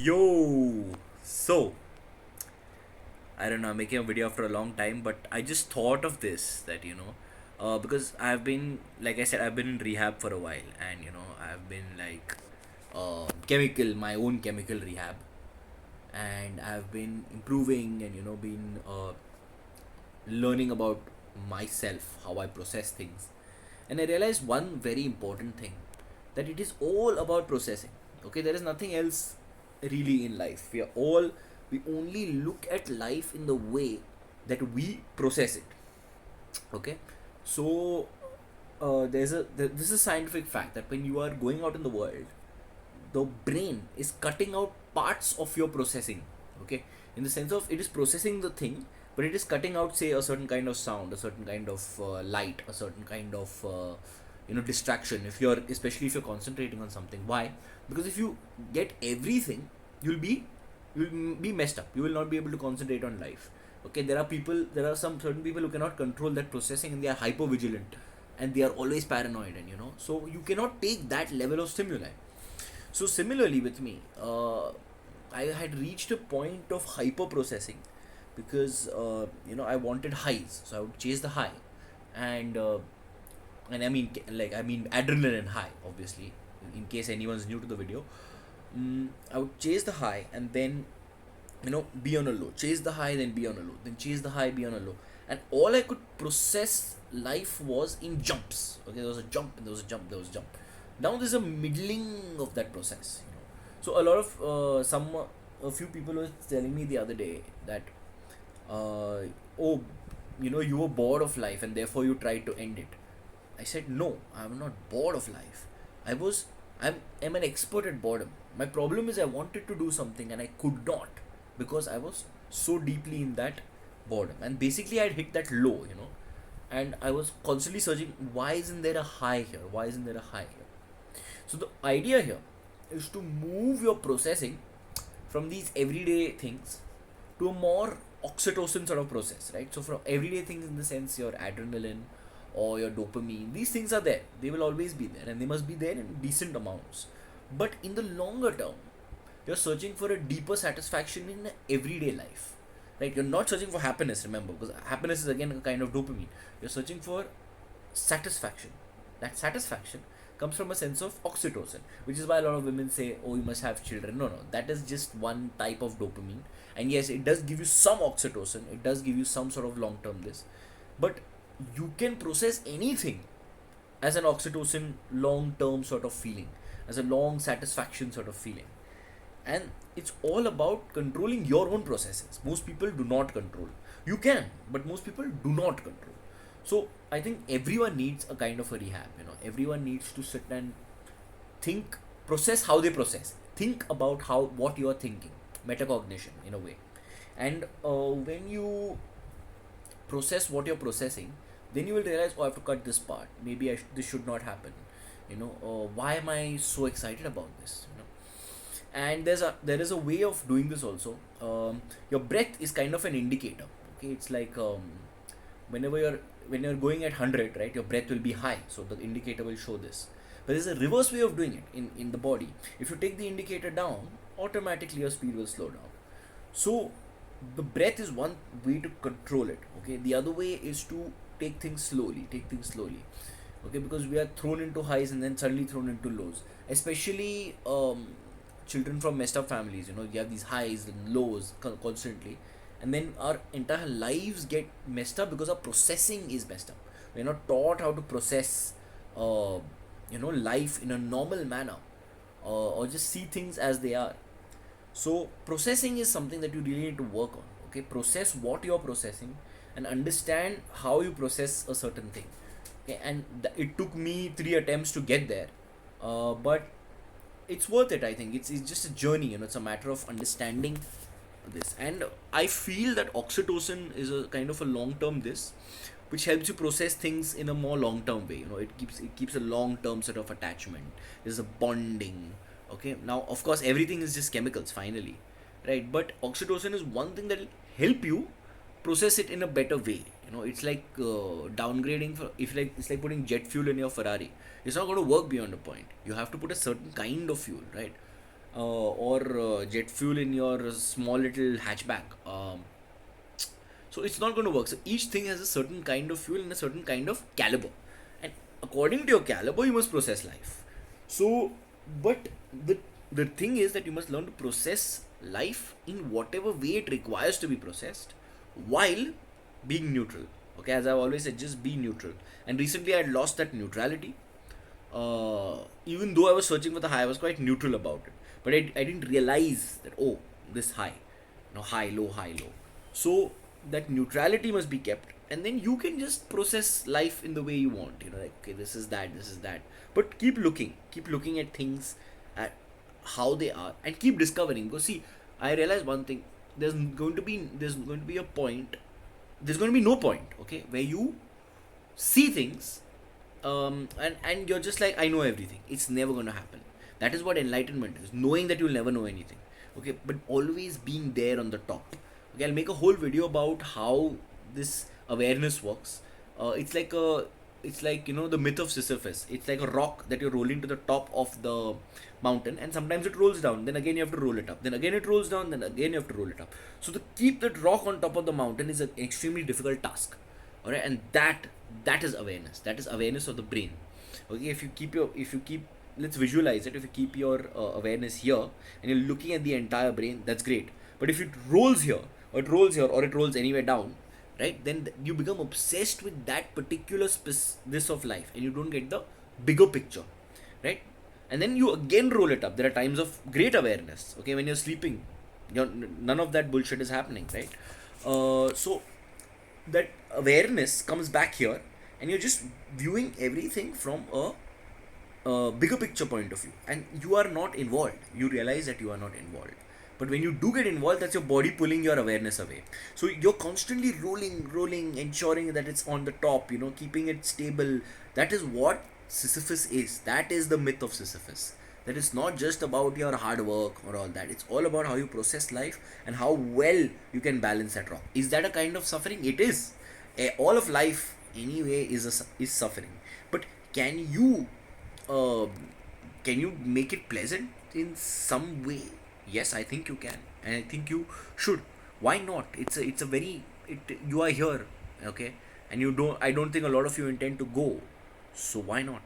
Yo, so I don't know, I'm making a video after a long time, but I just thought of this that because I've been, like I said, I've been in rehab for a while, and I've been like chemical, my own chemical rehab, and I've been improving and been learning about myself, how I process things, and I realized one very important thing, that it is all about processing. Okay, there is nothing else really in life. We only look at life in the way that we process it. Okay, so this is a scientific fact that when you are going out in the world, the brain is cutting out parts of your processing. Okay, in the sense of it is processing the thing, but it is cutting out, say, a certain kind of sound, a certain kind of light, a certain kind of distraction, if you're especially if you're concentrating on something. Why? Because if you get everything, you'll be messed up. You will not be able to concentrate on life. Okay, there are some certain people who cannot control that processing, and they are hyper vigilant, and they are always paranoid, and so you cannot take that level of stimuli. So similarly with me, I had reached a point of hyper processing, because I wanted highs, so I would chase the high, and I mean adrenaline high, obviously, in case anyone's new to the video. I would chase the high, and then be on a low, chase the high, then be on a low, then chase the high, be on a low, and all I could process life was in jumps. Okay, there was a jump, and there was a jump, there was a jump. Now there's a middling of that process. So a few people were telling me the other day that oh, you were bored of life and therefore you tried to end it. I said, no, I'm not bored of life. I was I'm an expert at boredom. My problem is I wanted to do something and I could not, because I was so deeply in that boredom. And basically I'd hit that low. And I was constantly searching, why isn't there a high here? Why isn't there a high here? So the idea here is to move your processing from these everyday things to a more oxytocin sort of process, right? So from everyday things, in the sense your adrenaline or your dopamine, these things are there. They will always be there, and they must be there in decent amounts. But in the longer term, you're searching for a deeper satisfaction in everyday life, right? You're not searching for happiness, remember, because happiness is again a kind of dopamine. You're searching for satisfaction. That satisfaction comes from a sense of oxytocin, which is why a lot of women say, oh, you must have children. No, that is just one type of dopamine. And yes, it does give you some oxytocin, it does give you some sort of long term this, but you can process anything as an oxytocin long term sort of feeling, as a long satisfaction sort of feeling. And it's all about controlling your own processes. Most people do not control. You can, but most people do not control. So I think everyone needs a kind of a rehab. Everyone needs to sit and think, process how they process, think about what you are thinking, metacognition in a way. And when you process what you're processing, then you will realize, oh, I have to cut this part, maybe this should not happen. Why am I so excited about this? And there is a way of doing this also. Your breath is kind of an indicator. Okay, it's like whenever when you're going at 100, right, your breath will be high, so the indicator will show this. But there's a reverse way of doing it in the body. If you take the indicator down, automatically your speed will slow down. So the breath is one way to control it. Okay, the other way is to take things slowly. Okay, because we are thrown into highs and then suddenly thrown into lows, especially children from messed up families. You have these highs and lows constantly, and then our entire lives get messed up because our processing is messed up. We're not taught how to process life in a normal manner, or just see things as they are. So processing is something that you really need to work on. Okay, process what you're processing and understand how you process a certain thing. Okay, and it took me 3 attempts to get there, but it's worth it. I think it's just a journey. It's a matter of understanding this. And I feel that oxytocin is a kind of a long term this, which helps you process things in a more long term way. It keeps a long term sort of attachment. There's a bonding. Okay, now of course everything is just chemicals finally, right? But oxytocin is one thing that will help you process it in a better way. It's like downgrading. It's like putting jet fuel in your Ferrari. It's not going to work beyond a point. You have to put a certain kind of fuel, right? or jet fuel in your small little hatchback. So it's not going to work. So each thing has a certain kind of fuel and a certain kind of caliber, and according to your caliber, you must process life. So, but the thing is that you must learn to process life in whatever way it requires to be processed, while being neutral. Okay, as I've always said, just be neutral. And recently, I had lost that neutrality. Even though I was searching for the high, I was quite neutral about it. But I didn't realize that, oh, this high, high, low, high, low. So that neutrality must be kept, and then you can just process life in the way you want. Like, okay, this is that, this is that. But keep looking at things, at how they are, and keep discovering. Because see, I realized one thing: there's going to be a point. There's going to be no point, okay, where you see things, and you're just like, I know everything. It's never going to happen. That is what enlightenment is, knowing that you'll never know anything, okay, but always being there on the top. Okay, I'll make a whole video about how this awareness works. It's like the myth of Sisyphus. It's like a rock that you're rolling to the top of the mountain, and sometimes it rolls down, then again you have to roll it up, then again it rolls down, then again you have to roll it up. So to keep that rock on top of the mountain is an extremely difficult task. Alright, and that is awareness. That is awareness of the brain. Okay, if you keep let's visualize it. If you keep your awareness here and you're looking at the entire brain, that's great. But if it rolls here, or it rolls here, or it rolls anywhere down, right, then you become obsessed with that particular this of life, and you don't get the bigger picture, right? And then you again roll it up. There are times of great awareness, okay, when you're sleeping, none of that bullshit is happening, right? So that awareness comes back here, and you're just viewing everything from a bigger picture point of view, and you are not involved. You realize that you are not involved. But when you do get involved, that's your body pulling your awareness away. So you're constantly rolling, ensuring that it's on the top, keeping it stable. That is what Sisyphus is. That is the myth of Sisyphus. That is not just about your hard work or all that. It's all about how you process life and how well you can balance that rock. Is that a kind of suffering? It is. All of life, anyway, is suffering. But can you uh, make it pleasant in some way? Yes, I think you can, and I think you should. Why not? It's a very you are here, okay, and you don't. I don't think a lot of you intend to go, so why not?